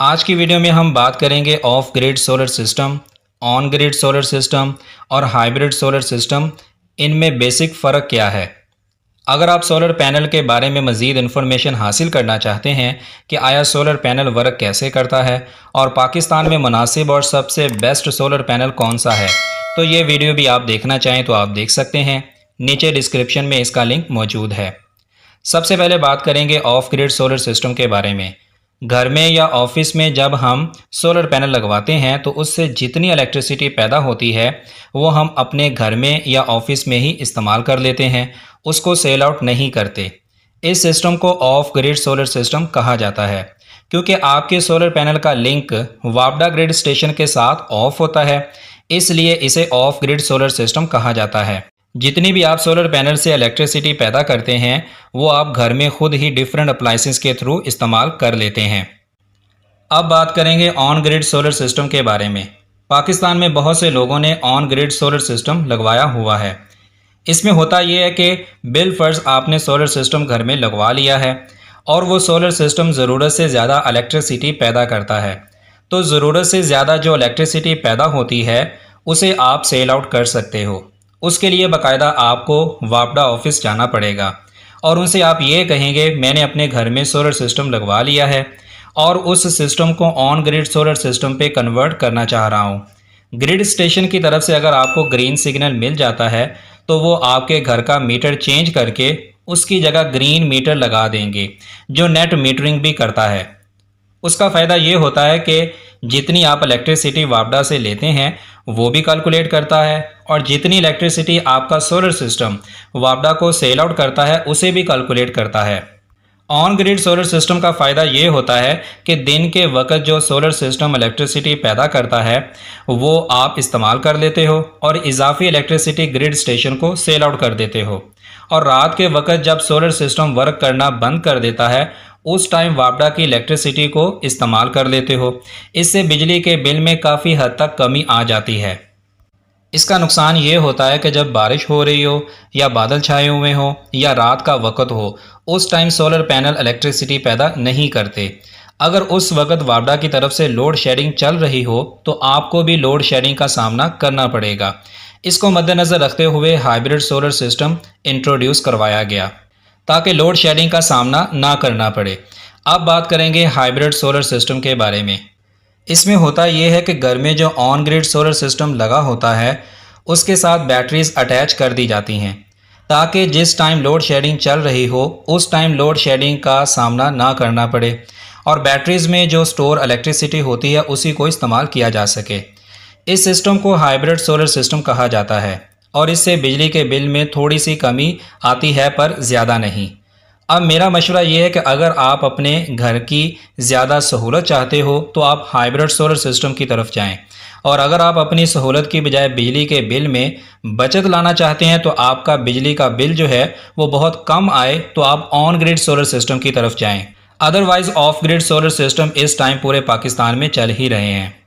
आज की वीडियो में हम बात करेंगे of grid solar system, on grid solar system और हाइब्रिड सोलर सिस्टम। इनमें बेसिक फ़र्क क्या है। अगर आप सोलर पैनल के बारे में मज़ीद इन्फॉर्मेशन हासिल करना चाहते हैं कि आया सोलर पैनल वर्क कैसे करता है और पाकिस्तान में मुनासिब और सबसे बेस्ट सोलर पैनल कौन सा है, तो ये वीडियो भी आप देखना चाहें तो आप देख सकते हैं। नीचे डिस्क्रिप्शन में इसका लिंक मौजूद है। सबसे पहले बात करेंगे ऑफ ग्रिड सोलर सिस्टम के बारे में। घर में या ऑफिस में जब हम सोलर पैनल लगवाते हैं तो उससे जितनी इलेक्ट्रिसिटी पैदा होती है वो हम अपने घर में या ऑफिस में ही इस्तेमाल कर लेते हैं, उसको सेल आउट नहीं करते। इस सिस्टम को ऑफ ग्रिड सोलर सिस्टम कहा जाता है क्योंकि आपके सोलर पैनल का लिंक वापडा ग्रिड स्टेशन के साथ ऑफ होता है, इसलिए इसे ऑफ ग्रिड सोलर सिस्टम कहा जाता है। जितनी भी आप सोलर पैनल से इलेक्ट्रिसिटी पैदा करते हैं वो आप घर में खुद ही डिफरेंट अप्लाइंसेस के थ्रू इस्तेमाल कर लेते हैं। अब बात करेंगे ऑन ग्रिड सोलर सिस्टम के बारे में। पाकिस्तान में बहुत से लोगों ने ऑन ग्रिड सोलर सिस्टम लगवाया हुआ है। इसमें होता यह है कि बिल फर्ज आपने सोलर सिस्टम घर में लगवा लिया है और वो सोलर सिस्टम ज़रूरत से ज़्यादा इलेक्ट्रिसिटी पैदा करता है, तो ज़रूरत से ज़्यादा जो इलेक्ट्रिसिटी पैदा होती है उसे आप सेल आउट कर सकते हो। उसके लिए बाकायदा आपको वापडा ऑफिस जाना पड़ेगा और उनसे आप ये कहेंगे मैंने अपने घर में सोलर सिस्टम लगवा लिया है और उस सिस्टम को ऑन ग्रिड सोलर सिस्टम पे कन्वर्ट करना चाह रहा हूँ। ग्रिड स्टेशन की तरफ से अगर आपको ग्रीन सिग्नल मिल जाता है तो वो आपके घर का मीटर चेंज करके उसकी जगह ग्रीन मीटर लगा देंगे जो नेट मीटरिंग भी करता है। उसका फ़ायदा ये होता है कि जितनी आप इलेक्ट्रिसिटी वापडा से लेते हैं वो भी कैलकुलेट करता है और जितनी इलेक्ट्रिसिटी आपका सोलर सिस्टम वापडा को सेल आउट करता है उसे भी कैलकुलेट करता है। ऑन ग्रिड सोलर सिस्टम का फ़ायदा ये होता है कि दिन के वक्त जो सोलर सिस्टम इलेक्ट्रिसिटी पैदा करता है वो आप इस्तेमाल कर लेते हो और इजाफी इलेक्ट्रिसिटी ग्रिड स्टेशन को सेल आउट कर देते हो, और रात के वक्त जब सोलर सिस्टम वर्क करना बंद कर देता है उस टाइम वापडा की इलेक्ट्रिसिटी को इस्तेमाल कर लेते हो। इससे बिजली के बिल में काफ़ी हद तक कमी आ जाती है। इसका नुकसान ये होता है कि जब बारिश हो रही हो या बादल छाए हुए हो या रात का वक्त हो उस टाइम सोलर पैनल इलेक्ट्रिसिटी पैदा नहीं करते। अगर उस वक्त वापडा की तरफ से लोड शेडिंग चल रही हो तो आपको भी लोड शेडिंग का सामना करना पड़ेगा। इसको मद्देनज़र रखते हुए हाइब्रिड सोलर सिस्टम इंट्रोड्यूस करवाया गया ताकि लोड शेडिंग का सामना ना करना पड़े। अब बात करेंगे हाइब्रिड सोलर सिस्टम के बारे में। इसमें होता यह है कि घर में जो ऑन ग्रिड सोलर सिस्टम लगा होता है उसके साथ बैटरीज अटैच कर दी जाती हैं ताकि जिस टाइम लोड शेडिंग चल रही हो उस टाइम लोड शेडिंग का सामना ना करना पड़े और बैटरीज में जो स्टोर इलेक्ट्रिसिटी होती है उसी को इस्तेमाल किया जा सके। इस सिस्टम को हाइब्रिड सोलर सिस्टम कहा जाता है और इससे बिजली के बिल में थोड़ी सी कमी आती है पर ज़्यादा नहीं। अब मेरा मशवरा ये है कि अगर आप अपने घर की ज़्यादा सहूलत चाहते हो तो आप हाइब्रिड सोलर सिस्टम की तरफ जाएं, और अगर आप अपनी सहूलत की बजाय बिजली के बिल में बचत लाना चाहते हैं तो आपका बिजली का बिल जो है वो बहुत कम आए तो आप ऑन ग्रिड सोलर सिस्टम की तरफ जाएं। Otherwise of grid solar system इस टाइम पूरे पाकिस्तान में चल ही रहे हैं।